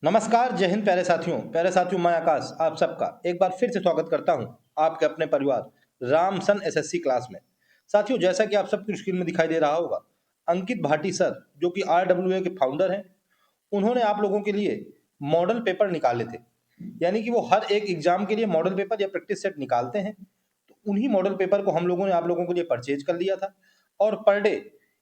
नमस्कार, जय हिंद प्यारे साथियों मैं आकाश आप सबका एक बार फिर से स्वागत करता हूं आपके अपने परिवार रामसन एसएससी क्लास में। साथियों, जैसा कि आप सबकी स्क्रीन में दिखाई दे रहा होगा, अंकित भाटी सर जो कि आरडब्ल्यूए के फाउंडर हैं, उन्होंने आप लोगों के लिए मॉडल पेपर निकाले थे। यानी कि वो हर एक एग्जाम के लिए मॉडल पेपर या प्रैक्टिस सेट निकालते हैं। तो उन्हीं मॉडल पेपर को हम लोगों ने आप लोगों के लिए परचेज कर लिया था। और पर डे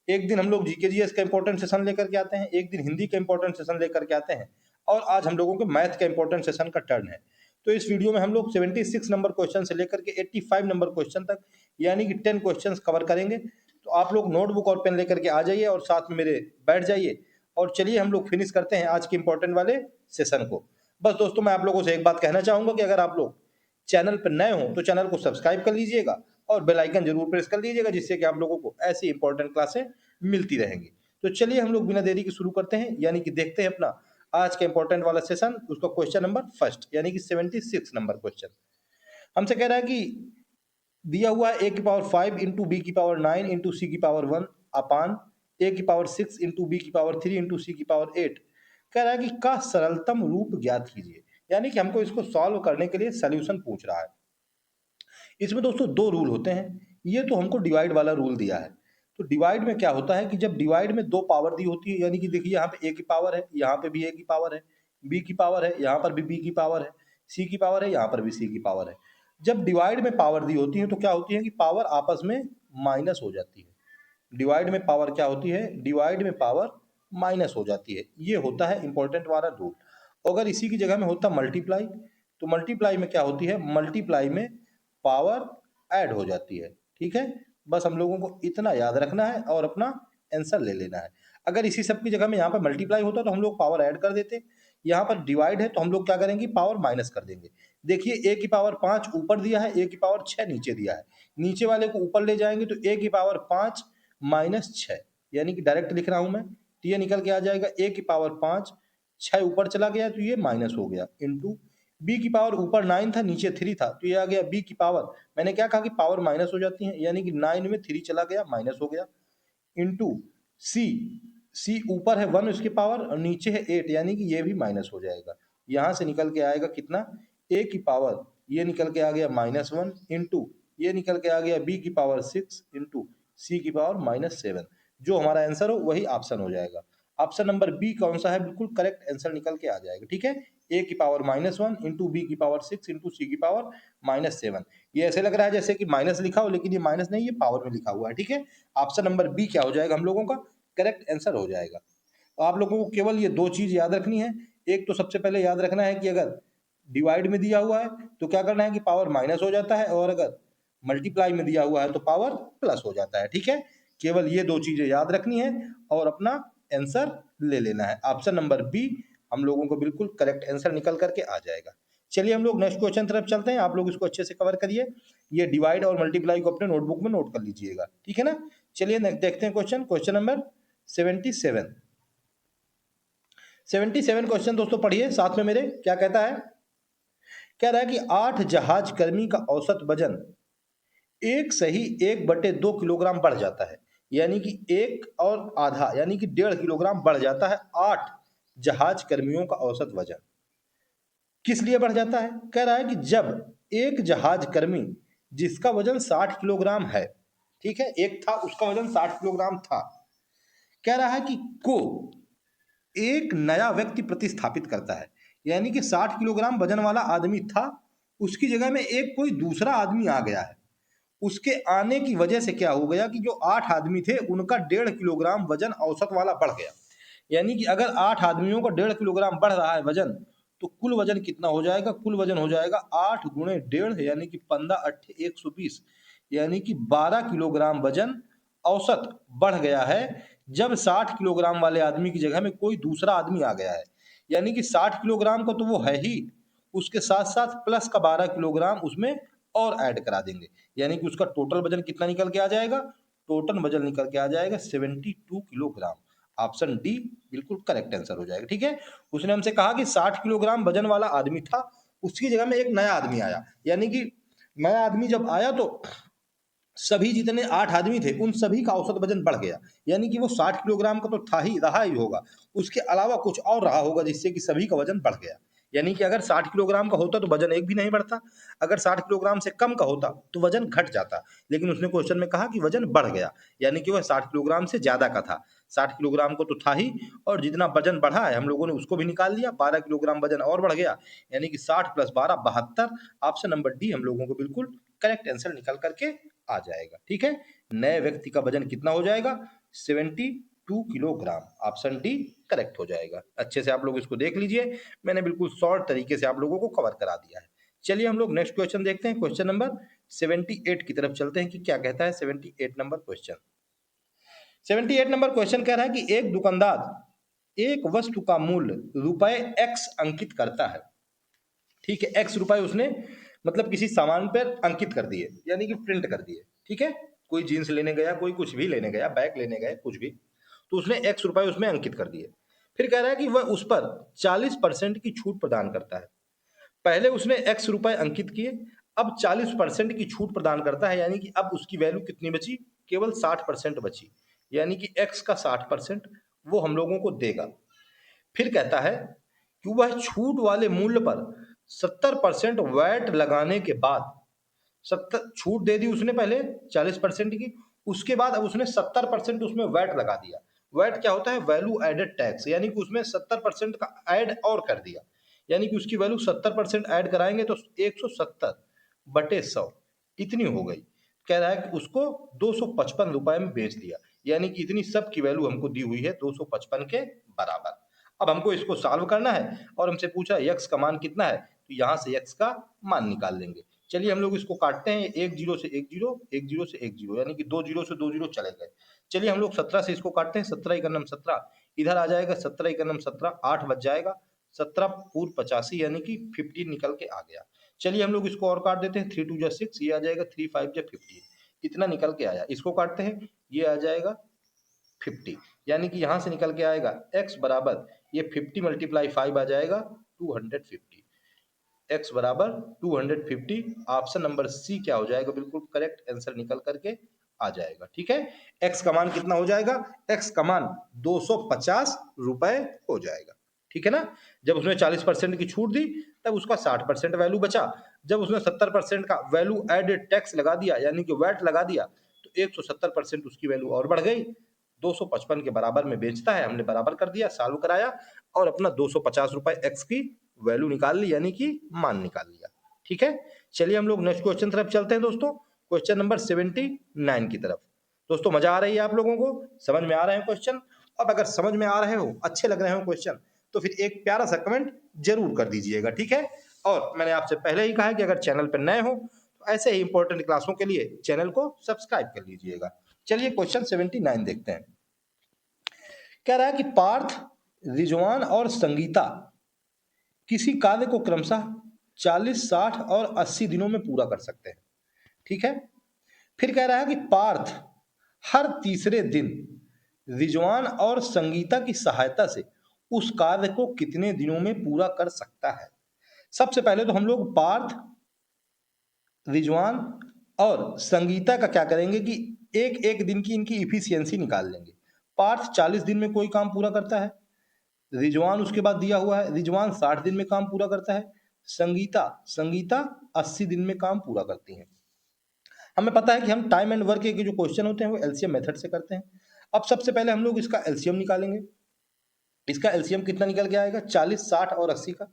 एक दिन हम लोग जीके जीएस का इंपॉर्टेंट सेशन लेकर के आते हैं, एक दिन हिंदी का इंपॉर्टेंट सेशन लेकर के आते हैं, और आज हम लोगों के मैथ का इंपॉर्टेंट सेशन का टर्न है। तो इस वीडियो में हम लोग 76 नंबर क्वेश्चन से लेकर के 85 नंबर क्वेश्चन तक यानी कि 10 क्वेश्चंस कवर करेंगे। तो आप लोग नोटबुक और पेन लेकर के आ जाइए और साथ में मेरे बैठ जाइए, और चलिए हम लोग फिनिश करते हैं आज के इंपॉर्टेंट वाले सेशन को। बस दोस्तों, मैं आप लोगों से एक बात कहना चाहूंगा कि अगर आप लोग चैनल पर नए हो तो चैनल को सब्सक्राइब कर लीजिएगा और बेल आइकन जरूर प्रेस कर लीजिएगा, जिससे कि आप लोगों को ऐसी इंपॉर्टेंट क्लासें मिलती रहेंगी। तो चलिए हम लोग बिना देरी के शुरू करते हैं, यानी कि देखते हैं अपना आज का इंपॉर्टेंट वाला सेशन, उसका क्वेश्चन नंबर फर्स्ट यानी कि 76 नंबर क्वेश्चन। हमसे कह रहा है कि दिया हुआ है a की पावर 5 इंटू बी की पावर 9 इंटू सी की पावर 1 अपान a की पावर 6 इंटू बी की पावर 3 इंटू सी की पावर 8। कह रहा है कि का सरलतम रूप ज्ञात कीजिए, यानी कि हमको इसको सॉल्व करने के लिए सोल्यूशन पूछ रहा है। इसमें दोस्तों दो रूल होते हैं। ये तो हमको डिवाइड वाला रूल दिया है। तो डिवाइड में क्या होता है कि जब डिवाइड में दो पावर दी होती है, यानी कि देखिए यहाँ पे a की पावर है, यहाँ पे भी a की पावर है, b की पावर है, यहाँ पर भी b की पावर है, c की पावर है, यहाँ पर भी c की पावर है। जब डिवाइड में पावर दी होती है तो क्या होती है कि पावर आपस में माइनस हो जाती है। डिवाइड में पावर क्या होती है? डिवाइड में पावर माइनस हो जाती है। ये होता है इंपॉर्टेंट वाला रूल। अगर इसी की जगह में होता मल्टीप्लाई, तो मल्टीप्लाई में क्या होती है? मल्टीप्लाई में पावर ऐड हो जाती है। ठीक है, बस हम लोगों को इतना याद रखना है और अपना आंसर ले लेना है। अगर इसी सब की जगह में यहाँ पर मल्टीप्लाई होता तो हम लोग पावर ऐड कर देते। यहाँ पर डिवाइड है तो हम लोग क्या करेंगे? पावर माइनस कर देंगे। देखिए a की पावर 5 ऊपर दिया है, a की पावर 6 नीचे दिया है। नीचे वाले को ऊपर ले जाएंगे तो a की पावर 5 माइनस 6, यानी कि डायरेक्ट लिख रहा हूं मैं, तो ये निकल के आ जाएगा a की पावर 5, 6 ऊपर चला गया तो ये माइनस हो गया, इंटू b की पावर ऊपर 9 था नीचे 3 था तो ये आ गया b की पावर, मैंने क्या कहा कि पावर माइनस हो जाती है, यानी कि 9 में 3 चला गया माइनस हो गया, इंटू c, c ऊपर है 1 उसकी पावर और नीचे है 8, यानी कि ये भी माइनस हो जाएगा। यहां से निकल के आएगा कितना? a की पावर ये निकल के आ गया -1 इंटू ये निकल के आ गया b की पावर 6 इंटू सी की पावर -7। जो हमारा आंसर हो वही ऑप्शन हो जाएगा। ऑप्शन नंबर बी कौन सा है? बिल्कुल करेक्ट आंसर निकल के आ जाएगा। ठीक है, a की पावर -1 इंटू बी की पावर 6 इंटू सी की पावर -7। ये ऐसे लग रहा है जैसे कि माइनस लिखा हो, लेकिन ये माइनस नहीं, ये पावर में लिखा हुआ है। ठीक है, ऑप्शन नंबर बी क्या हो जाएगा? हम लोगों का करेक्ट आंसर हो जाएगा। तो आप लोगों को केवल ये दो चीज याद रखनी है। एक तो सबसे पहले याद रखना है कि अगर डिवाइड में दिया हुआ है तो क्या करना है कि पावर माइनस हो जाता है, और अगर मल्टीप्लाई में दिया हुआ है तो पावर प्लस हो जाता है। ठीक है, केवल ये दो चीजें याद रखनी है और अपना आंसर ले लेना है। ऑप्शन नंबर बी हम लोगों को बिल्कुल करेक्ट आंसर निकल करके आ जाएगा। चलिए हम लोग नेक्स्ट क्वेश्चन तरफ चलते हैं। आप लोग इसको अच्छे से कवर करिए। ये डिवाइड और मल्टीप्लाई को अपने नोटबुक में नोट कर लीजिएगा। ठीक है ना? चलिए देखते हैं क्वेश्चन नंबर 77। 77 क्वेश्चन दोस्तों पढ़िए साथ में मेरे। क्या कहता है? कह रहा है कि 8 जहाज कर्मी का औसत वजन एक सही 1/2 किलोग्राम बढ़ जाता है, यानी कि एक और आधा यानी कि 1.5 किलोग्राम बढ़ जाता है 8 जहाज कर्मियों का औसत वजन। किस लिए बढ़ जाता है? कह रहा है कि जब एक जहाज कर्मी जिसका वजन 60 किलोग्राम है, ठीक है, एक था उसका वजन 60 किलोग्राम था, कह रहा है कि को एक नया व्यक्ति प्रतिस्थापित करता है, यानी कि 60 किलोग्राम वजन वाला आदमी था, उसकी जगह में एक कोई दूसरा आदमी आ गया है। उसके आने की वजह से क्या हो गया कि जो 8 आदमी थे उनका 1.5 किलोग्राम वजन औसत वाला बढ़ गया। यानी कि अगर 8 आदमियों का 1.5 किलोग्राम बढ़ रहा है वजन, तो कुल वजन कितना हो जाएगा? कुल वजन हो जाएगा 8 गुणे 1.5 यानी कि 15 8 120, यानी कि 12 किलोग्राम वजन औसत बढ़ गया है जब 60 किलोग्राम वाले आदमी की जगह में कोई दूसरा आदमी आ गया है। यानी कि 60 किलोग्राम का तो वो है ही, उसके साथ साथ प्लस का 12 किलोग्राम उसमें और ऐड करा देंगे, यानी कि उसका टोटल वजन कितना निकल के आ जाएगा? टोटल वजन निकल के आ जाएगा 72 किलोग्राम। ऑप्शन डी बिल्कुल करेक्ट आंसर हो जाएगा। ठीक है, उसने हमसे कहा कि 60 किलोग्राम वजन वाला आदमी था, उसकी जगह में एक नया आदमी आया, यानी कि नया आदमी जब आया तो सभी जितने 8 आदमी थे उन सभी का औसत वजन बढ़ गया, यानी कि वो 60 किलोग्राम का तो था ही, रहा ही होगा, उसके अलावा कुछ और रहा होगा जिससे कि सभी का वजन बढ़ गया। यानी कि अगर 60 किलोग्राम का होता तो वजन एक भी नहीं बढ़ता, अगर 60 किलोग्राम से कम का होता तो वजन घट जाता। लेकिन उसने क्वेश्चन में कहा कि वजन बढ़ गया, यानी कि वह 60 किलोग्राम से ज्यादा का था। 60 किलोग्राम को तो था ही, और जितना वजन बढ़ा है हम लोगों ने उसको भी निकाल लिया, 12 किलोग्राम वजन और बढ़ गया, यानी कि 60 + 12 72। ऑप्शन नंबर डी हम लोगों को बिल्कुल करेक्ट आंसर निकल करके आ जाएगा। ठीक है, नए व्यक्ति का वजन कितना हो जाएगा? 72 किलोग्राम। ऑप्शन डी करेक्ट हो जाएगा। अच्छे से आप लोग इसको देख लीजिए, मैंने बिल्कुल शॉर्ट तरीके से आप लोगों को कवर करा दिया है। चलिए हम लोग नेक्स्ट क्वेश्चन देखते हैं, क्वेश्चन नंबर 78 की तरफ चलते हैं कि क्या कहता है 78 नंबर क्वेश्चन। 78 नंबर क्वेश्चन कह रहा है कि एक दुकानदार एक वस्तु का मूल्य रुपए एक्स अंकित करता है। ठीक है, एक्स रुपए उसने मतलब किसी सामान पर अंकित कर दिए, यानी कि प्रिंट कर दिए। ठीक है, कोई जीन्स लेने गया, कोई कुछ भी लेने गया, बैग लेने गए, कुछ भी, तो उसने एक्स रुपए उसमें अंकित कर दिए। फिर कह रहा है कि वह उस पर 40% की छूट प्रदान करता है। पहले उसने एक्स रुपए अंकित किए, अब 40% की छूट प्रदान करता है, यानी कि अब उसकी वैल्यू कितनी बची? केवल 60% बची, यानी कि एक्स का 60% वो हम लोगों को देगा। फिर कहता है कि वह छूट वाले मूल्य पर 70% वैट लगाने के बाद, 70 छूट दे दी उसने पहले 40% की, उसके बाद अब उसने 70% उसमें वैट लगा दिया। वैट क्या होता है? वैल्यू एडेड टैक्स, यानी कि उसमें 70% का ऐड और कर दिया, यानी कि उसकी वैल्यू 70% ऐड कराएंगे तो 170/100 इतनी हो गई। कह रहा है कि उसको 255 रुपए में बेच दिया, यानी कि इतनी सब की वैल्यू हमको दी हुई है 255 के बराबर। अब हमको इसको सॉल्व करना है और हमसे पूछा यक्स का मान कितना है, तो यहाँ से यक्स का मान निकाल लेंगे। चलिए हम लोग इसको काटते हैं, एक जीरो से एक जीरो, एक जीरो से एक जीरो, यानी कि दो जीरो से दो जीरो चले गए। चलिए हम लोग 17 से इसको काटते हैं, 17 एकम 17, इधर आ जाएगा 17 एकम 17, 8 बच जाएगा, 17 पूर्व 85, यानी कि 15 निकल के आ गया। चलिए हम लोग इसको और काट देते हैं, 3 2 जा 6, ये आ जाएगा 3 5 जा 15, इतना निकल के आया। इसको काटते हैं, ये आ जाएगा 50, यानी कि यहां से निकल के आएगा x बराबर, ये 50 × 5 आ जाएगा 250, x बराबर 250। ऑप्शन नंबर सी क्या हो जाएगा? बिल्कुल करेक्ट आंसर निकल करके आ जाएगा। ठीक है, x का मान कितना हो जाएगा? x का मान 250 रुपए हो जाएगा। ठीक है ना, जब उसने 40% की छूट दी तब उसका 60% वैल्यू बचा, जब उसने 70% का वैल्यू एडेड टैक्स लगा दिया, यानी कि वैट लगा दिया, तो 170% उसकी वैल्यू और बढ़ गई, 255 के बराबर में बेचता है। हमने बराबर कर दिया, सॉल्व कराया और अपना 250 रुपए एक्स की वैल्यू निकाल ली, यानी कि मान निकाल लिया। ठीक है, चलिए हम लोग नेक्स्ट क्वेश्चन तरफ चलते हैं दोस्तों, क्वेश्चन नंबर 79 की तरफ। दोस्तों मजा आ रही है आप लोगों को? समझ में आ रहे हैं क्वेश्चन? अब अगर समझ में आ रहे हो, अच्छे लग रहे हो क्वेश्चन, तो फिर एक प्यारा सा कमेंट जरूर कर दीजिएगा। ठीक है, और मैंने आपसे पहले ही कहा है कि अगर चैनल पर नए हो तो ऐसे ही इंपॉर्टेंट क्लासों के लिए चैनल को सब्सक्राइब कर लीजिएगा। चलिए क्वेश्चन 79 देखते हैं। कह रहा है कि पार्थ, रिजवान और संगीता किसी कार्य को क्रमशः 40, 60 और 80 दिनों में पूरा कर सकते हैं। ठीक है, फिर कह रहा है कि पार्थ हर तीसरे दिन रिजवान और संगीता की सहायता से उस कार्य को कितने दिनों में पूरा कर सकता है। सबसे पहले तो हम लोग पार्थ, रिजवान और संगीता का क्या करेंगे कि एक एक दिन की इनकी इफिशियंसी निकाल लेंगे। पार्थ 40 दिन में कोई काम पूरा करता है, रिजवान उसके बाद दिया हुआ है, रिजवान 60 दिन में काम पूरा करता है, संगीता संगीता 80 दिन में काम पूरा करती है। हमें पता है कि हम टाइम एंड वर्क के जो क्वेश्चन होते हैं वो एलसीएम मेथड से करते हैं। अब सबसे पहले हम लोग इसका एलसीएम निकालेंगे। इसका एलसीएम कितना निकल के आएगा? 40, 60 और 80 का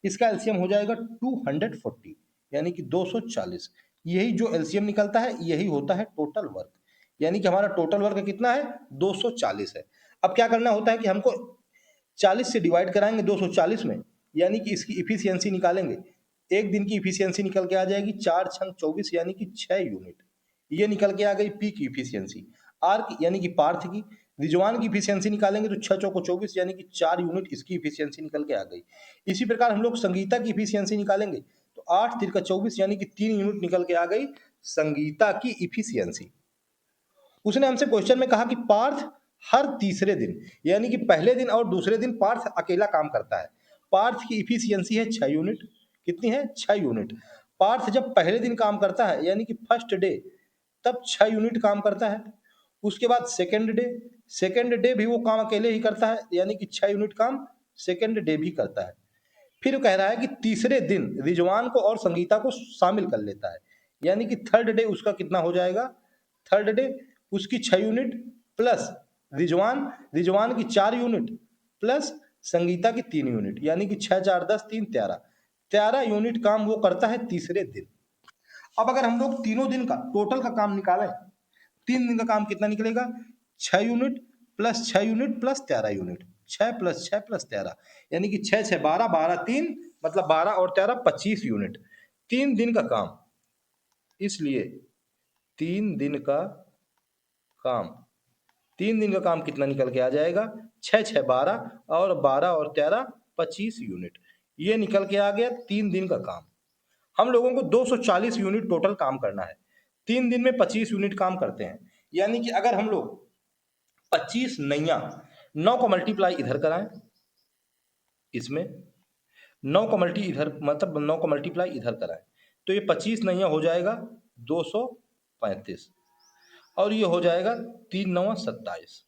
इसका एलसीएम हो जाएगा 240, यानी कि 240। यही जो एलसीएम निकलता है यही होता है टोटल वर्क, यानी कि हमारा टोटल वर्क कितना है? 240 है। अब क्या करना होता है कि हमको 40 से डिवाइड कराएंगे 240 में, यानी कि इसकी इफिशियंसी निकालेंगे। एक दिन की इफिशियंसी निकल के आ जाएगी 4 छंग 24, यानी कि 6 यूनिट। ये निकल के आ गई पी की इफिशियंसी। आर की यानी कि पार्थ की, रिजवान की इफिशियंसी निकालेंगे तो 6 चौको 24, यानी कि 4 यूनिट इसकी इफिशियंसी निकल के आ गई। इसी प्रकार हम लोग संगीता की इफिशियंसी निकालेंगे तो 8 तिरका 24, यानी कि 3 यूनिट निकल के आ गई संगीता की इफिशियंसी। उसने हमसे क्वेश्चन में कहा कि पार्थ हर तीसरे दिन, यानी कि पहले दिन और दूसरे दिन पार्थ अकेला काम करता है। पार्थ की इफिशियंसी है 6 यूनिट। कितनी है? 6 यूनिट। पार्थ जब पहले दिन काम करता है, यानी कि फर्स्ट डे, तब 6 यूनिट काम करता है। उसके बाद सेकेंड डे भी वो काम अकेले ही करता है, यानी कि 6 यूनिट काम सेकेंड डे भी करता है। फिर कह रहा है कि तीसरे दिन रिजवान को और संगीता को शामिल कर लेता है, यानी कि थर्ड डे उसका कितना हो जाएगा, थर्ड डे उसकी 6 यूनिट प्लस रिजवान की 4 यूनिट प्लस संगीता की 3 यूनिट, यानी कि 6 4 10 3 13 यूनिट काम वो करता है तीसरे दिन। अब अगर हम लोग तीनों दिन का टोटल का काम निकालें, 3 दिन का काम कितना निकलेगा, 6 unit plus 6 unit plus 13 unit, 6 plus 6 plus 13, यानी कि 6 6 12 12 3, मतलब 12 और 13 25 यूनिट 3 दिन का काम। इसलिए 3 दिन का काम 3 दिन का काम कितना निकल के आ जाएगा, 6 6 12 और 12 और 13 25 यूनिट, ये निकल के आ गया 3 दिन का काम। हम लोगों को 240 यूनिट टोटल काम करना है, 3 दिन में 25 यूनिट काम करते हैं, यानी कि अगर हम लोग 25 नैया 9 का मल्टीप्लाई इधर कराएं, इसमें 9 का मल्टी इधर, मतलब 9 का मल्टीप्लाई इधर कराएं, तो ये 25 नैया हो जाएगा 235, और ये हो जाएगा 3 9 27।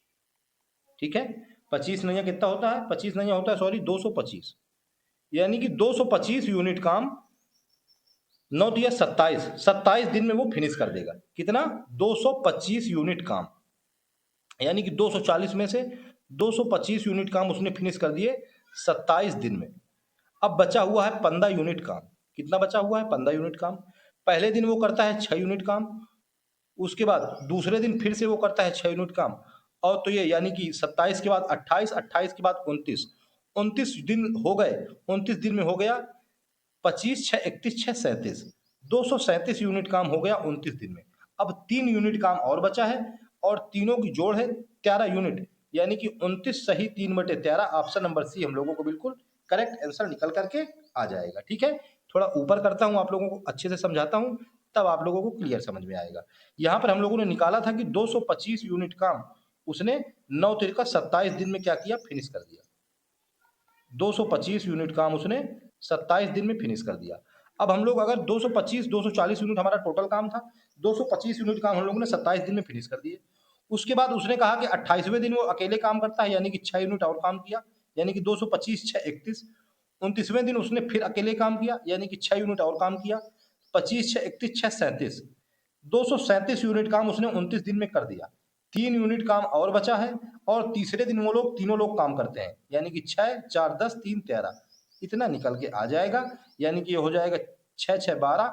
ठीक है, 25 नैया कितना होता है, 25 नैया होता है, सॉरी 225, यानी कि 225 यूनिट काम 9 दिया 27, 27 दिन में वो फिनिश कर देगा। कितना, 225 यूनिट काम, यानी कि 240 में से 225 यूनिट काम उसने फिनिश कर दिए 27 दिन में। अब बचा हुआ है 15 यूनिट काम। कितना बचा हुआ है, 15 यूनिट काम। पहले दिन वो करता है 6 यूनिट काम, उसके बाद दूसरे दिन फिर से वो करता है 6 यूनिट काम, और तो ये यानी कि 27 के बाद 28, 28 के बाद 29, 29 दिन हो गए, 29 दिन में हो गया 25 6 31 6 37, 237 यूनिट काम हो गया 29 दिन में। अब 3 यूनिट काम और बचा है, और तीनों की जोड़ है 13 यूनिट, यानी कि 29 सही 3/13, ऑप्शन नंबर सी हम लोगों को बिल्कुल करेक्ट आंसर निकल करके आ जाएगा। ठीक है, थोड़ा ऊपर करता हूं, आप लोगों को अच्छे से समझाता हूं, तब आप लोगों को क्लियर समझ में आएगा। यहां पर हम लोगों ने निकाला था कि 225 यूनिट काम उसने 9 तिरका 27 दिन में क्या किया, फिनिश कर दिया। 225 यूनिट काम उसने 27 दिन में फिनिश कर दिया। अब हम लोग अगर 225 240 यूनिट हमारा टोटल काम था, 225 यूनिट काम हम लोगों ने 27 दिन में फिनिश कर दिए। उसके बाद उसने कहा कि 28वें दिन वो अकेले काम करता है, यानी कि 6 यूनिट और काम किया, यानी कि 225 6 31। 29वें दिन उसने फिर अकेले काम किया, यानी कि 6 यूनिट और काम किया, 25 6 31 6 37, 237 यूनिट काम उसने 29 दिन में कर दिया। 3 यूनिट काम और बचा है, और तीसरे दिन वो लोग तीनों लोग काम करते हैं, यानी कि 6 4 10 3 13, इतना निकल के आ जाएगा, यानी कि ये हो जाएगा 6 6 12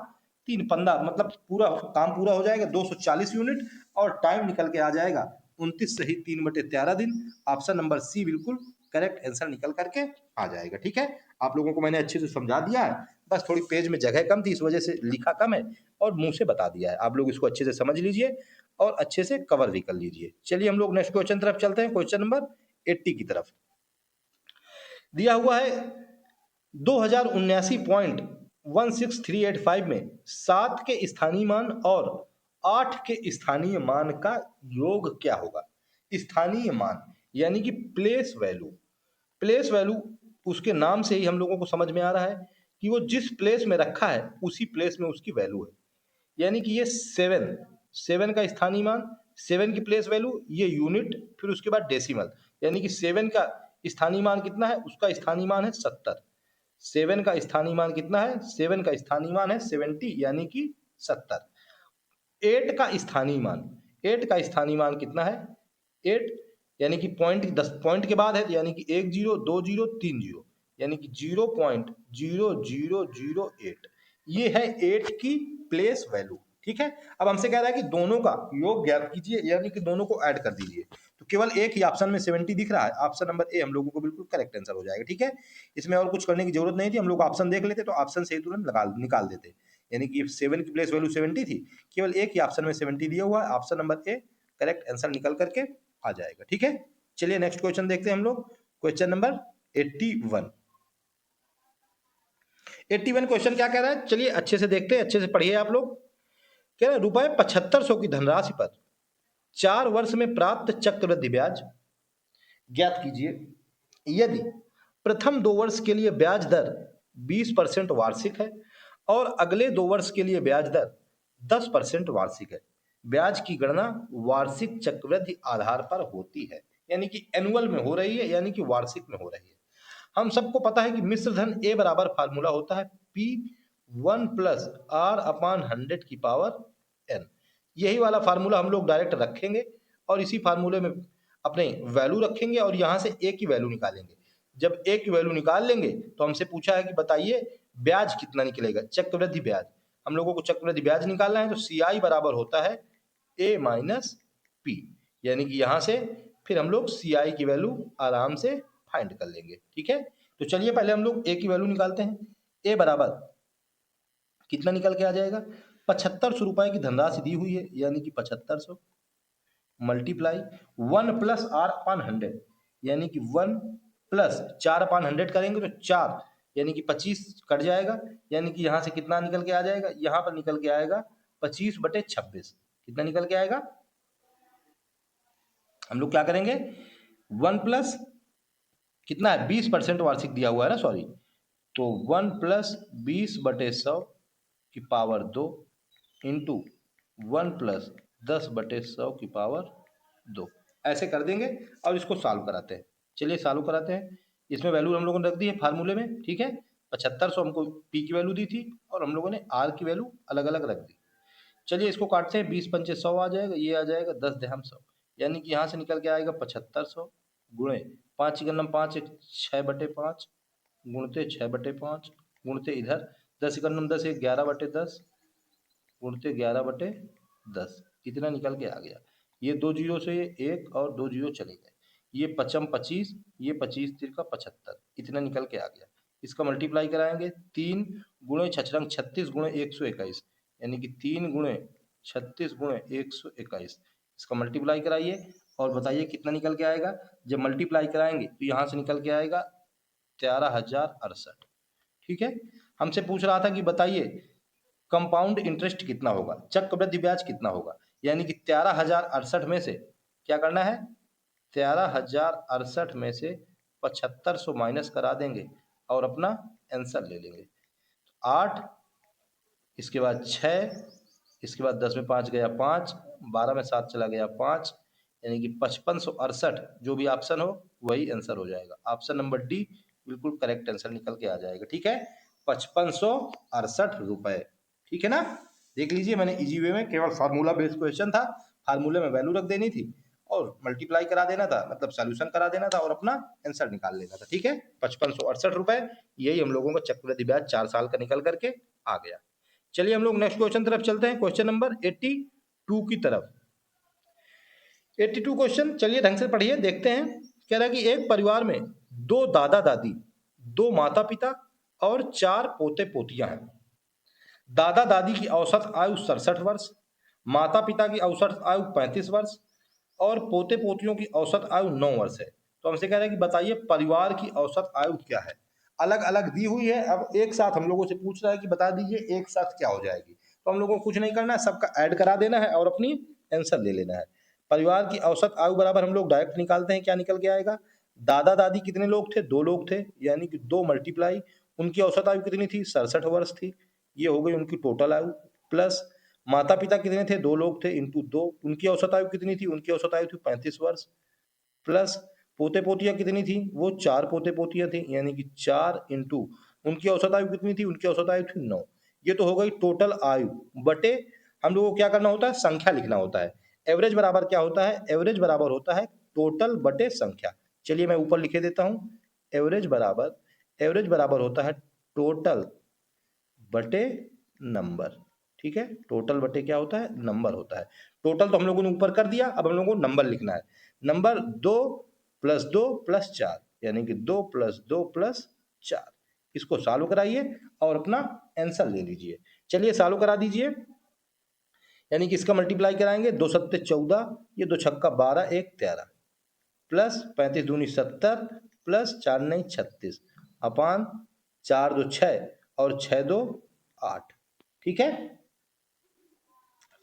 3 15, मतलब पूरा काम पूरा हो जाएगा 240 यूनिट, और टाइम निकल के आ जाएगा 29 सही 3/13 दिन। ऑप्शन नंबर सी बिल्कुल करेक्ट आंसर निकल करके आ जाएगा। ठीक है, आप लोगों को मैंने अच्छे से समझा दिया है, बस थोड़ी पेज में जगह कम थी, इस वजह से लिखा कम है, और मुंह से बता दिया है। आप लोग इसको अच्छे से समझ लीजिए और अच्छे से कवर भी कर लीजिए। चलिए हम लोग नेक्स्ट क्वेश्चन तरफ चलते हैं, क्वेश्चन नंबर 80 की तरफ। दिया हुआ है 2079.16385 में 7 के स्थानीय मान और 8 के स्थानीय मान का योग क्या होगा। स्थानीय मान यानी कि प्लेस वैल्यू, प्लेस वैल्यू उसके नाम से ही हम लोगों को समझ में आ रहा है कि वो जिस प्लेस में रखा है उसी प्लेस में उसकी वैल्यू है, यानी कि ये 7 का स्थानीय मान, 7 की प्लेस वैल्यू, ये यूनिट, फिर उसके बाद डेसिमल, यानी कि 7 का स्थानीय मान कितना है, उसका स्थानीय मान है 70। 7 का स्थानीय मान कितना है, 7 का स्थानीय मान है 70, यानी कि 70। 8 का स्थानीय मान, 8 का स्थानीय मान कितना है, 8, यानी कि पॉइंट 10 पॉइंट के बाद है, यानी कि 1 0 2 0 3 0, यानी कि 0.0008, ये है 8 की प्लेस वैल्यू। ठीक है, अब हमसे कह रहा है कि दोनों का योग ज्ञात कीजिए, यानी कि दोनों को ऐड कर दीजिए, तो केवल एक ही ऑप्शन में 70 दिख रहा है, ऑप्शन नंबर ए हम लोगों को बिल्कुल करेक्ट आंसर हो जाएगा। ठीक है, इसमें और कुछ करने की जरूरत नहीं थी, हम लोग ऑप्शन देख लेते तो ऑप्शन से ही तुरंत निकाल देते, यानी कि 7 की प्लेस वैल्यू 70 थी, केवल एक ही ऑप्शन में 70 दिया हुआ है, option number A correct answer निकल करके आ जाएगा। ठीक है, चलिए नेक्स्ट क्वेश्चन देखते हैं हम लोग, क्वेश्चन नंबर 81। 81 क्वेश्चन क्या कह रहा है, चलिए अच्छे से देखते हैं, अच्छे से पढ़िए आप लोग। कह रहा है रुपए 7500 की धनराशि पर 4 वर्ष में प्राप्त चक्रवृद्धि ब्याज ज्ञात कीजिए। यदि प्रथम 2 वर्ष के लिए ब्याज दर 20% वार्षिक है और अगले 2 वर्ष के लिए ब्याज दर 10% वार्षिक है, ब्याज की गणना वार्षिक चक्रवृद्धि आधार पर होती है, यानी कि एनुअल में हो रही है, यानी कि वार्षिक में हो रही है। हम सबको पता है कि मिश्र धन ए बराबर फार्मूला होता है पी 1+r/100 की पावर n। यही वाला फार्मूला हम लोग डायरेक्ट रखेंगे और इसी फार्मूले में अपने वैल्यू रखेंगे और यहाँ से ए की वैल्यू निकालेंगे। जब ए की वैल्यू निकाल लेंगे तो हमसे पूछा है कि बताइए ब्याज कितना निकलेगा, चक्रवृद्धि ब्याज। हम लोगों को चक्रवृद्धि ब्याज निकालना है, तो सी आई बराबर होता है ए माइनस पी, यानी कि यहाँ से फिर हम लोग सी आई की वैल्यू आराम से फाइंड कर लेंगे। ठीक है, तो चलिए पहले हम लोग ए की वैल्यू निकालते हैं। ए बराबर कितना निकल के आ जाएगा, 7500 रुपए की धनराशि दी हुई है, यानी कि 7500 मल्टीप्लाई 1+r/100, यानी कि 1+4/100 करेंगे तो 4, यानी कि 25 कट जाएगा, यानी कि यहाँ से कितना निकल के आ जाएगा, यहाँ पर निकल के आएगा 25/26। कितना निकल के आएगा, हम लोग क्या करेंगे, 1+ कितना है 20% वार्षिक दिया हुआ है ना, सॉरी, तो 1+20/100 की पावर 2 इंटू 1+10/100 की पावर 2, ऐसे कर देंगे और इसको सॉल्व कराते हैं। चलिए सॉल्व कराते हैं। इसमें वैल्यू हम लोगों ने रख दी है फार्मूले में, ठीक है। 7500 हमको पी की वैल्यू दी थी और हम लोगों ने आर की वैल्यू अलग अलग रख दी। चलिए इसको काटते हैं, 20×5 = 100 आ जाएगा, ये आ जाएगा 10×100, यानी कि यहाँ से निकल के आएगा 7500 गुणे 5×5 6/5 गुणते 6/5 गुणते इधर 10×10 11/10 गुणते 11/10, इतना निकल के आ गया। ये 2 जीरो से एक और 2 जीरो चले गए, ये 25, ये 25×3 = 75, इतना निकल के आ गया। इसका मल्टीप्लाई कराएंगे 3 गुणे 6×6 36 गुणे 121, यानी कि 3 गुणे 36 गुणे 121, इसका मल्टीप्लाई कराइए और बताइए कितना निकल के आएगा। जब मल्टीप्लाई कराएंगे तो यहाँ से निकल के आएगा 13068। ठीक है, हमसे पूछ रहा था कि बताइए कंपाउंड इंटरेस्ट कितना होगा, चक्रवृद्धि ब्याज कितना होगा, यानी कि 13068 में से क्या करना है, 13068 में से 7500 माइनस करा देंगे और अपना आंसर ले लेंगे। 8, इसके बाद 6, इसके बाद 10 में 5 गया 5, 12 में 7 चला गया 5, यानी कि 5568, जो भी ऑप्शन हो वही आंसर हो जाएगा। ऑप्शन नंबर डी बिल्कुल करेक्ट आंसर निकल के आ जाएगा। ठीक है, 5568 रुपए। ठीक है ना, देख लीजिए मैंने इजी वे में, केवल फार्मूला बेस्ड क्वेश्चन था, फार्मूले में वैल्यू रख देनी थी और मल्टीप्लाई करा देना था, मतलब सॉल्यूशन करा देना था और अपना आंसर निकाल लेना था। ठीक है, 5568 रुपए, यही हम लोगों का चक्रवृद्धि ब्याज 4 साल का निकल करके आ गया। चलिए हम लोग नेक्स्ट क्वेश्चन तरफ चलते हैं, क्वेश्चन नंबर 82 की तरफ। 82 क्वेश्चन, चलिए ढंग से पढ़िए, देखते हैं। कह रहा है कि एक परिवार में 2 दादा दादी, 2 माता पिता और 4 पोते पोतियां हैं। दादा दादी की औसत आयु 67 वर्ष, माता पिता की औसत आयु 35 वर्ष और पोते पोतियों की औसत आयु 9 वर्ष है। तो हमसे कह रहे हैं कि बताइए परिवार की औसत आयु क्या है। अलग अलग दी हुई है, अब एक साथ हम लोगों से पूछ रहा है कि बता दीजिए एक साथ क्या हो जाएगी। तो हम लोगों को कुछ नहीं करना है, सबका ऐड करा देना है और अपनी आंसर ले लेना है। परिवार की औसत आयु बराबर हम लोग डायरेक्ट निकालते हैं, क्या निकल के आएगा, दादा दादी कितने लोग थे, 2 लोग थे, यानी कि 2 मल्टीप्लाई उनकी औसत आयु कितनी थी, 67 वर्ष थी, ये हो गई उनकी टोटल आयु, प्लस माता पिता कितने थे, 2 लोग थे, इंटू 2, उनकी औसत आयु कितनी थी, उनकी औसत आयु थी 35 वर्ष, प्लस पोते पोतियां कितनी थी, वो 4 पोते पोतियां थी, यानी कि 4 इंटू उनकी औसत आयु कितनी थी, उनकी औसत आयु थी 9। ये तो हो गई टोटल आयु बटे, हम लोगों को क्या करना होता है, संख्या लिखना होता है। एवरेज बराबर क्या होता है, एवरेज बराबर होता है टोटल बटे संख्या। चलिए मैं ऊपर लिखे देता हूं, एवरेज बराबर होता है टोटल बटे नंबर। ठीक है, टोटल बटे क्या होता है, नंबर होता है। टोटल तो हम लोगों ने ऊपर कर दिया, अब हम लोगों को नंबर लिखना है। नंबर 2 + 2 + 4, यानी कि 2 + 2 + 4, इसको सॉल्व कराइए और अपना आंसर ले लीजिए। चलिए सॉल्व करा दीजिए, यानी कि इसका मल्टीप्लाई कराएंगे, 2 7 14, ये 2 छक्का 12 1 13, प्लस 35 दूनी 70 प्लस 4 9 36 अपान 4 2 6 और 6 2 8। ठीक है,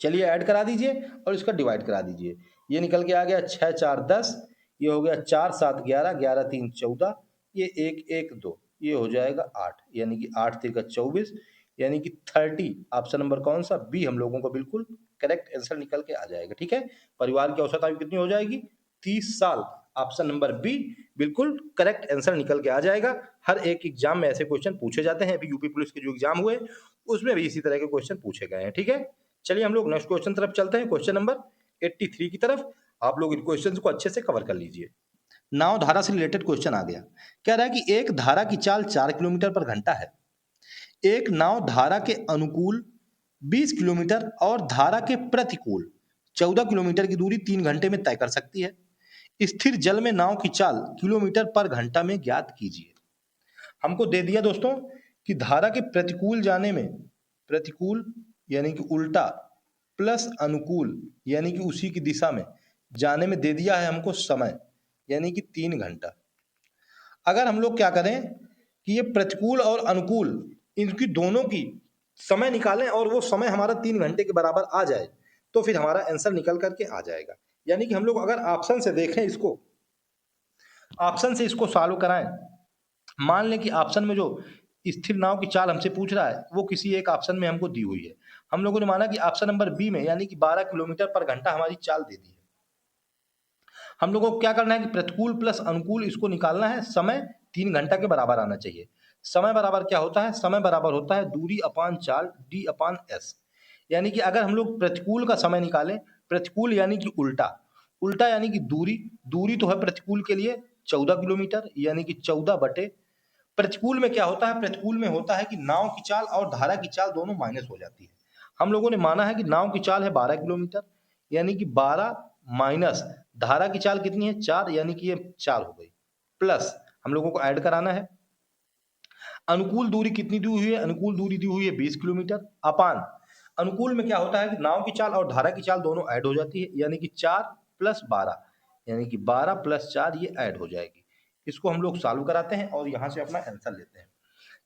चलिए ऐड करा दीजिए और इसका डिवाइड करा दीजिए। ये निकल के आ गया 6 4 10, ये हो गया 4 7 11, 11 3 14, ये 1 1 2, ये हो जाएगा 8, यानी कि 8 3 24, यानी कि 30। ऑप्शन नंबर कौन सा, बी हम लोगों को बिल्कुल करेक्ट आंसर निकल के आ जाएगा। ठीक है, परिवार की औसत आयु कितनी हो जाएगी? 30 साल। ऑप्शन नंबर बी बिल्कुल करेक्ट आंसर निकल के आ जाएगा। हर एक एग्जाम में ऐसे क्वेश्चन पूछे जाते हैं। अभी यूपी पुलिस के जो एग्जाम हुए उसमें भी इसी तरह के क्वेश्चन पूछे गए हैं। ठीक है, चलिए हम लोग नेक्स्ट क्वेश्चन तरफ चलते हैं, क्वेश्चन नंबर 83 की तरफ। आप लोग इन क्वेश्चन को अच्छे से कवर कर लीजिए। नाव धारा से रिलेटेड क्वेश्चन आ गया। कह रहा है कि एक धारा की चाल 4 किलोमीटर पर घंटा है। एक नाव धारा के अनुकूल 20 किलोमीटर और धारा के प्रतिकूल 14 किलोमीटर की दूरी 3 घंटे में तय कर सकती है। स्थिर जल में नाव की चाल किलोमीटर पर घंटा में ज्ञात कीजिए। हमको दे दिया दोस्तों कि धारा के प्रतिकूल जाने में, प्रतिकूल यानी कि उल्टा, प्लस अनुकूल यानी कि उसी की दिशा में जाने में दे दिया है हमको समय, यानी कि 3 घंटा। अगर हम लोग क्या करें कि ये प्रतिकूल और अनुकूल इनकी दोनों की समय निकालें और वो समय हमारा 3 घंटे के बराबर आ जाए तो फिर हमारा आंसर निकल करके आ जाएगा। यानी कि हम लोग अगर ऑप्शन से देखें इसको, ऑप्शन से इसको सॉल्व कराएं, मान लें कि ऑप्शन में जो स्थिर नाव की चाल हमसे पूछ रहा है वो किसी एक ऑप्शन में हमको दी हुई है। हम लोगों ने माना कि ऑप्शन नंबर बी में यानी कि 12 किलोमीटर पर घंटा हमारी चाल दे दी है। हम लोगों को क्या करना है कि प्रतिकूल प्लस अनुकूल इसको निकालना है, समय 3 घंटा के बराबर आना चाहिए। समय बराबर क्या होता है? समय बराबर होता है दूरी अपान चाल डी अपान एस। यानी कि अगर हम लोग प्रतिकूल का समय निकालें, प्रतिकूल यानी कि उल्टा, उल्टा यानी कि दूरी, दूरी तो है प्रतिकूल के लिए 14 किलोमीटर यानी कि 14 बटे, प्रतिकूल में क्या होता है? प्रतिकूल में होता है कि नाव की चाल और धारा की चाल दोनों माइनस हो जाती है। हम लोगों ने माना है कि नाव की चाल है 12 किलोमीटर यानी कि 12 माइनस धारा की चाल कितनी है? 4 यानी कि ये 4 हो गई, प्लस हम लोगों को ऐड कराना है अनुकूल दूरी कितनी दी हुई है? अनुकूल दूरी दी हुई है 20 किलोमीटर अपान अनुकूल में क्या होता है कि नाव की चाल और धारा की चाल दोनों ऐड हो जाती है यानी कि 4 प्लस 12 यानी कि 12 प्लस 4 ये ऐड हो जाएगी। इसको हम लोग सॉल्व कराते हैं और यहाँ से अपना आंसर लेते हैं।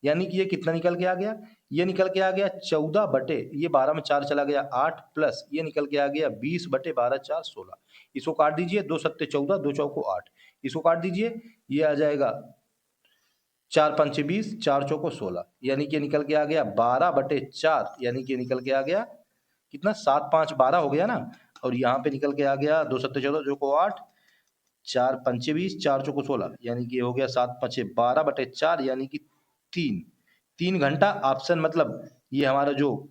यानी कि ये कितना निकल के आ गया? ये निकल के आ गया 14 बटे, ये 12 में 4 चला गया 8, प्लस ये निकल के आ गया 20 बटे 12 4 16। इसको काट दीजिए, 2 सत्ते 14, 2 चौको 8, इसको काट दीजिए, ये आ जाएगा 4 पंचे 20, 4 चौको 16, यानी कि निकल के आ गया 12 बटे 4, यानी कि निकल के आ गया कितना? 7 5 12 हो गया ना। और यहाँ पे निकल के आ गया 2 सत्ते 14, 2 को 8, 4 पंचे 20, 4 चौको 16, यानी कि हो गया 7 पचे 12 बटे 4 यानी कि 3 घंटा। ऑप्शन मतलब ये हमारा जो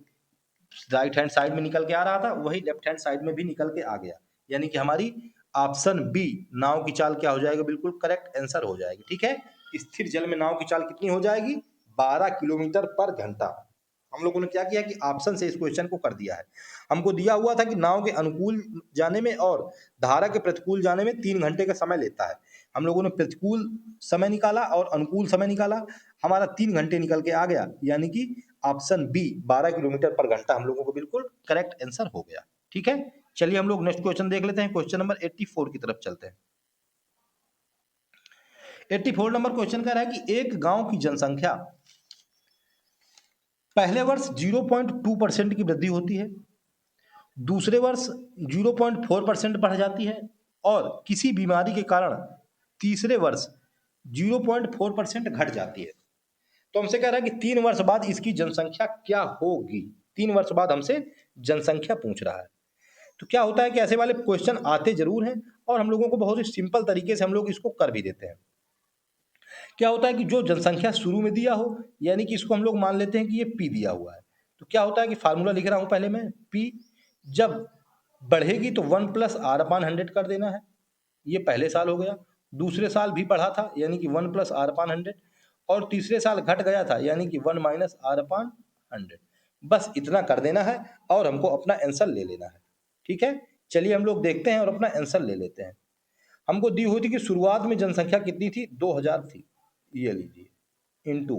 राइट हैंड साइड में निकल के आ रहा था वही लेफ्ट हैंड साइड में भी निकल के आ गया, यानी कि हमारी ऑप्शन बी नाव की चाल क्या हो जाएगा? बिल्कुल करेक्ट आंसर हो जाएगी। ठीक है, स्थिर जल में नाव की चाल कितनी हो जाएगी? 12 किलोमीटर पर घंटा। हम लोगों ने क्या किया कि ऑप्शन से इस क्वेश्चन को कर दिया है। हमको दिया हुआ था कि नाव के अनुकूल जाने में और धारा के प्रतिकूल जाने में 3 घंटे का समय लेता है। हम लोगों ने प्रतिकूल समय निकाला और अनुकूल समय निकाला, हमारा 3 घंटे निकल के आ गया, यानी कि ऑप्शन बी 12 किलोमीटर पर घंटा हम लोगों को बिल्कुल करेक्ट आंसर हो गया। ठीक है, चलिए हम लोग नेक्स्ट क्वेश्चन देख लेते हैं, क्वेश्चन नंबर 84 की तरफ चलते हैं। 84 नंबर क्वेश्चन कह रहा है कि एक गांव की जनसंख्या पहले वर्ष 0.2% की वृद्धि होती है, दूसरे वर्ष 0.4% बढ़ जाती है और किसी बीमारी के कारण तीसरे वर्ष 0.4% घट जाती है। तो हमसे कह रहा है कि 3 वर्ष बाद इसकी जनसंख्या क्या होगी? 3 वर्ष बाद हमसे जनसंख्या पूछ रहा है। तो क्या होता है कि ऐसे वाले क्वेश्चन आते जरूर हैं और हम लोगों को बहुत ही सिंपल तरीके से हम लोग इसको कर भी देते हैं। क्या होता है कि जो जनसंख्या शुरू में दिया हो, यानी कि इसको हम लोग मान लेते हैं कि ये पी दिया हुआ है, तो क्या होता है कि फार्मूला लिख रहा हूं पहले मैं, पी जब बढ़ेगी तो 1+r/100 कर देना है। ये पहले साल हो गया, दूसरे साल भी बढ़ा था यानी कि 1+r/100 और तीसरे साल घट गया था यानी कि 1-r/100। बस इतना कर देना है और हमको अपना आंसर ले लेना है। ठीक है, चलिए हम लोग देखते हैं और अपना आंसर ले लेते हैं। हमको दी हुई थी कि शुरुआत में जनसंख्या कितनी थी? 2000 थी, ये लीजिए इनटू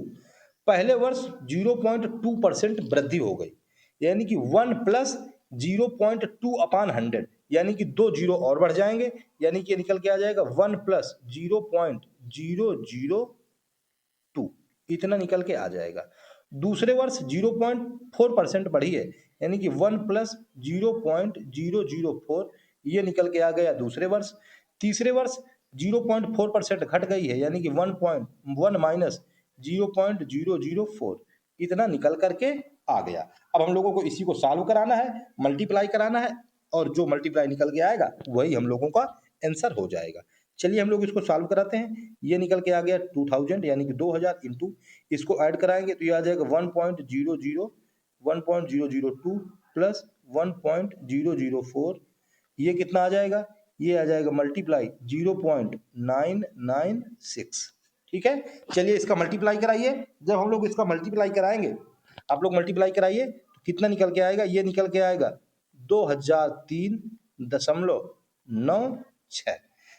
पहले वर्ष 0.2% वृद्धि हो गई, यानी कि 1+0.2/100, यानी कि 2 जीरो और बढ़ जाएंगे, यानी कि निकल के आ जाएगा 1+0.002, इतना निकल के आ जाएगा। दूसरे वर्ष 0.4% बढ़ी है, यानी कि 1+0.004, ये निकल के आ गया दूसरे वर्ष। तीसरे वर्ष 0.4% घट गई है, यानी कि 1 माइनस 0.004, इतना निकल करके आ गया। अब हम लोगों को इसी को सॉल्व कराना है, मल्टीप्लाई कराना है, और जो मल्टीप्लाई निकल के आएगा वही हम लोगों का आंसर हो जाएगा। चलिए हम लोग इसको सॉल्व कराते हैं। ये निकल के आ गया 2000 यानी कि 2000 इंटू, इसको ऐड कराएंगे तो ये आ जाएगा 1.002 प्लस 1.004, ये कितना आ जाएगा, ये आ जाएगा मल्टीप्लाई 0.996। ठीक है, चलिए इसका मल्टीप्लाई कराइए। जब हम लोग इसका मल्टीप्लाई कराएंगे, आप लोग मल्टीप्लाई कराइए तो कितना निकल के आएगा, ये निकल के आएगा 2003.96।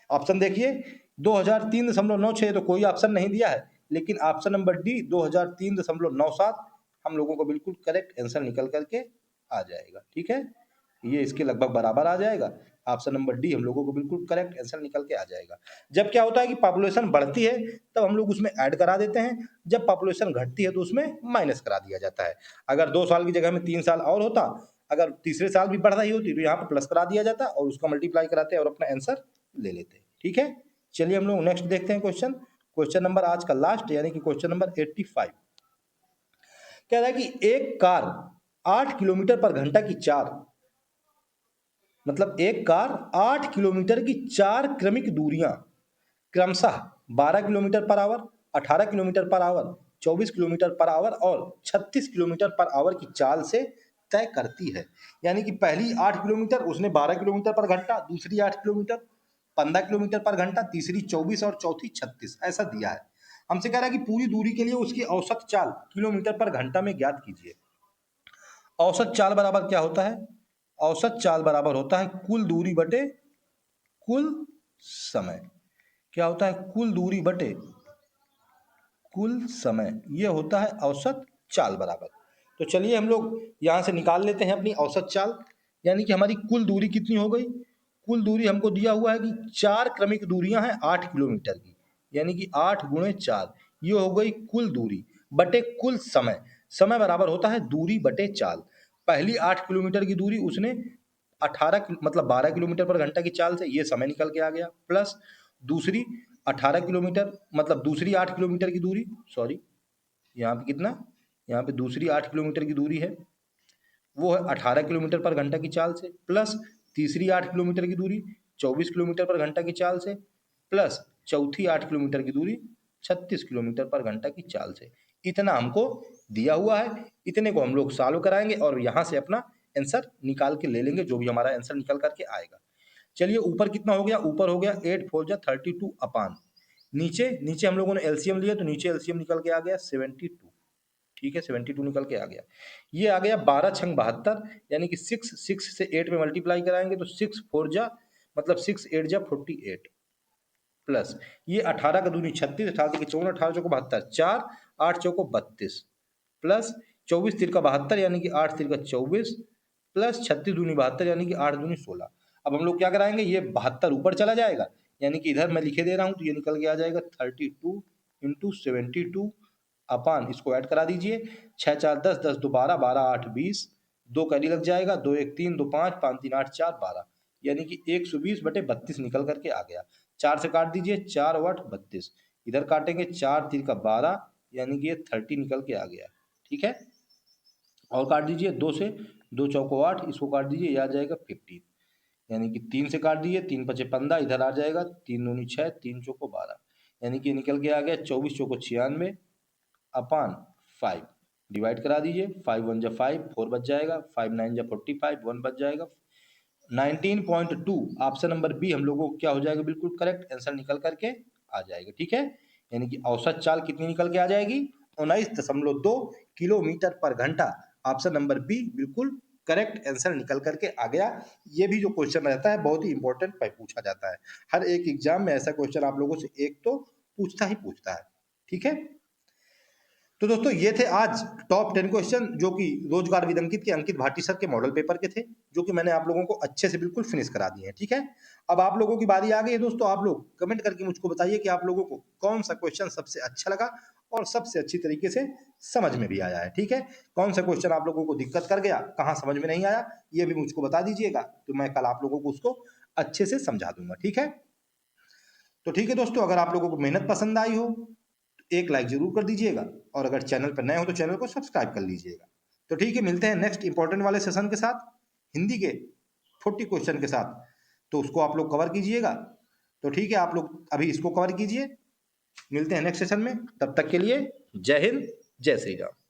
ऑप्शन देखिए 2003.96, तो कोई ऑप्शन नहीं दिया है, लेकिन ऑप्शन नंबर डी 2003.97 हम लोगों को बिल्कुल करेक्ट आंसर निकल करके आ जाएगा। ठीक है, ये इसके लगभग बराबर आ जाएगा। ऑप्शन नंबर डी हम लोगों को बिल्कुल करेक्ट आंसर निकल के आ जाएगा। जब क्या होता है कि पॉपुलेशन बढ़ती है तब हम लोग उसमें ऐड करा देते हैं, जब पॉपुलेशन घटती है तो उसमें माइनस करा दिया जाता है। अगर 2 साल की जगह में 3 साल और होता, अगर तीसरे साल भी बढ़ रही होती तो यहाँ पर प्लस करा दिया जाता और उसका मल्टीप्लाई कराते और अपना आंसर ले लेते। ठीक है, चलिए हम लोग नेक्स्ट देखते हैं क्वेश्चन। क्वेश्चन नंबर आज का लास्ट यानी कि क्वेश्चन नंबर 85 कह रहा है कि एक कार 8 किलोमीटर पर घंटा की चार, मतलब एक कार 8 किलोमीटर की चार क्रमिक दूरियां क्रमशः 12 kilometre per hour, 18 kilometre per hour, 24 kilometre per hour और 36 किलोमीटर पर आवर की चाल से तय करती है। यानी कि पहली 8 किलोमीटर उसने 12 किलोमीटर पर घंटा, दूसरी 8 किलोमीटर 15 किलोमीटर पर घंटा, तीसरी 24 और चौथी 36, ऐसा दिया है। हमसे कह रहा है कि पूरी दूरी के लिए उसकी औसत चाल किलोमीटर पर घंटा में ज्ञात कीजिए। औसत चाल बराबर क्या होता है, औसत चाल बराबर होता है कुल दूरी बटे कुल समय। क्या होता है, कुल दूरी बटे कुल समय, ये होता है औसत चाल बराबर। तो चलिए हम लोग यहाँ से निकाल लेते हैं अपनी औसत चाल, यानी कि हमारी कुल दूरी कितनी हो गई, कुल दूरी हमको दिया हुआ है कि चार क्रमिक दूरियां हैं 8 किलोमीटर की, यानी कि 8 गुणे 4, ये हो गई कुल दूरी बटे कुल समय। समय बराबर होता है दूरी बटे चाल। पहली 8 किलोमीटर की दूरी उसने मतलब 12 किलोमीटर पर घंटा की चाल से, ये समय निकल के आ गया, प्लस दूसरी 18 किलोमीटर मतलब दूसरी 8 किलोमीटर की दूरी, सॉरी यहाँ पे कितना, यहाँ पे दूसरी 8 किलोमीटर की दूरी है, वो है 18 किलोमीटर पर घंटा की चाल से, प्लस तीसरी 8 किलोमीटर की दूरी 24 किलोमीटर पर घंटा की चाल से, प्लस चौथी 8 किलोमीटर की दूरी 36 किलोमीटर पर घंटा की चाल से। इतना हमको दिया हुआ है, इतने को हम लोग सॉल्व कराएंगे और यहाँ से अपना आंसर निकाल के ले लेंगे, जो भी हमारा आंसर निकल करके आएगा। चलिए ऊपर कितना हो गया, ऊपर हो गया 8 4 जा 32 अपान, नीचे नीचे हम लोगों ने एलसीएम लिया तो नीचे एलसीएम निकल के आ गया 72। ठीक है, 72 निकल के आ गया। ये आ गया 12 छंग 72, यानी कि 6 से 8 में मल्टीप्लाई कराएंगे तो 6 4 जा मतलब 6 8 जा 48, प्लस ये 18 का दूनी 36, 18 के 54, 18 चौको 72, 4 8 चौको 32, प्लस 24 तिरका 72 यानी कि 8 तिरका 24, प्लस 36 दूनी 72 यानी कि 8 दूनी 16। अब हम लोग क्या कराएंगे, ये 72 ऊपर चला जाएगा, यानी कि इधर मैं लिखे दे रहा हूं तो ये निकल के आ जाएगा 32 इंटू 72 अपान, इसको ऐड करा दीजिए, 6 4 10, 10 2 12, 12 8 20, 2 कैरी लग जाएगा, 2 1 3, 2 5, 5 3 8 4 12, यानी कि 120 बटे 32 निकल करके आ गया। 4 से काट दीजिए, 4 8 32, इधर काटेंगे 4 3 का 12, यानी कि ये 30 निकल के आ गया। ठीक है, और काट दीजिए 2 से, 2 चौको 8, इसको काट दीजिए, ये आ जाएगा 15, यानी कि 3 से काट दीजिए, 3 पचे 15, इधर आ जाएगा 3 दूनी 6, 3 चौको 12, यानी कि निकल के आ गया 24 चौको 96 अपान 5, डिवाइड करा दीजिए, 5 1 जा 5, 4 बच जाएगा, 5 9 जा 45, 1 बच जाएगा, 19.2 ऑप्शन नंबर बी हम लोगों को क्या हो जाएगा, बिल्कुल करेक्ट आंसर निकल करके आ जाएगा। ठीक है, यानी कि औसत चाल कितनी निकल के आ जाएगी, 19.2 किलोमीटर पर घंटा। ऑप्शन नंबर बी बिल्कुल करेक्ट आंसर निकल करके आ गया। ये भी जो क्वेश्चन रहता है बहुत ही इंपॉर्टेंट पूछा जाता है, हर एक एग्जाम में ऐसा क्वेश्चन आप लोगों से एक तो पूछता ही पूछता है। ठीक है, तो दोस्तों ये थे आज टॉप 10 क्वेश्चन जो कि रोजगार विद अंकित के अंकित भाटी सर के मॉडल पेपर के थे, जो कि मैंने आप लोगों को अच्छे से बिल्कुल फिनिश करा दिए हैं। ठीक है, अब आप लोगों की बारी आ गई है दोस्तों, आप लोग कमेंट करके मुझको बताइए कि आप लोगों को कौन सा क्वेश्चन सबसे अच्छा लगा और सबसे अच्छी तरीके से समझ में भी आया है। ठीक है, कौन सा क्वेश्चन आप लोगों को दिक्कत कर गया, कहाँ समझ में नहीं आया, ये भी मुझको बता दीजिएगा, तो मैं कल आप लोगों को उसको अच्छे से समझा दूंगा। ठीक है, तो ठीक है दोस्तों, अगर आप लोगों को मेहनत पसंद आई हो एक लाइक जरूर कर दीजिएगा, और अगर चैनल पर नए हो तो चैनल को सब्सक्राइब कर लीजिएगा। तो ठीक है, मिलते हैं नेक्स्ट इंपॉर्टेंट वाले सेशन के साथ, हिंदी के 40 क्वेश्चन के साथ। तो उसको आप लोग कवर कीजिएगा। तो ठीक है, आप लोग अभी इसको कवर कीजिए, मिलते हैं नेक्स्ट सेशन में। तब तक के लिए जय हिंद, जय श्री राम।